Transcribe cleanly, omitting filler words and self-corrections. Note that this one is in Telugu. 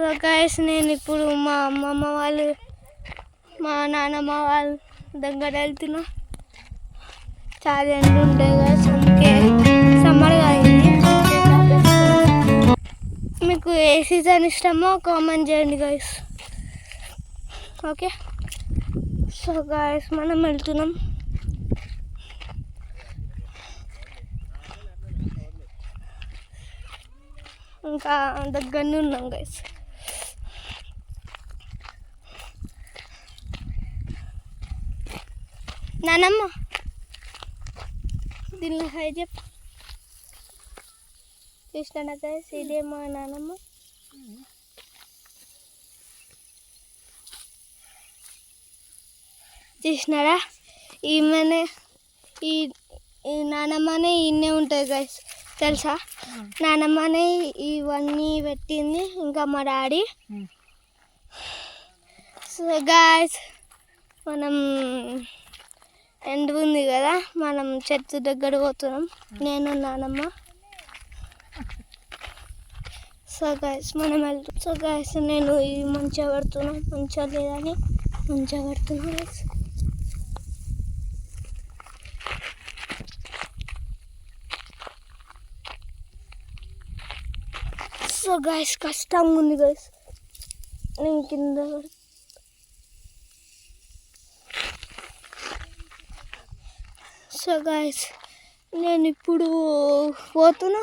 సో గైస్ నేను ఇప్పుడు మా అమ్మమ్మ వాళ్ళు మా నాన్నమ్మ వాళ్ళ దగ్గర వెళ్తున్నా. చాలా ఎండ ఉంటాయి గైస్, అందుకే సమ్మర్ అయింది. మీకు ఏ సీజన్ ఇష్టమో కామెంట్ చేయండి గైస్. ఓకే, సో గైస్ మనం వెళ్తున్నాం. ఇంకా దగ్గరనే ఉన్నాం గైస్. నానమ్మ దీనిలో హై చెప్ చూసినా గైస్, ఇదే మా నానమ్మ. చూసినారా, ఈమెనే ఈ నానమ్మనే ఈయనే ఉంటుంది గైస్, తెలుసా? నానమ్మనే ఇవన్నీ పెట్టింది, ఇంకా మా డాడీ. సో గైస్ మనం ఎండ ఉంది కదా, మనం చెట్టు దగ్గర పోతున్నాం, నేను నానమ్మ. సో గైస్ మనం వెళ్తాం. సో గైస్ నేను ఇది మంచిగా పడుతున్నా, మంచిగా లేదని మంచిగా పడుతున్నా గైస్. సో గైస్ కష్టంగా ఉంది గైస్, నేను కింద. సో గైస్ నేను ఇప్పుడు పోతున్నా.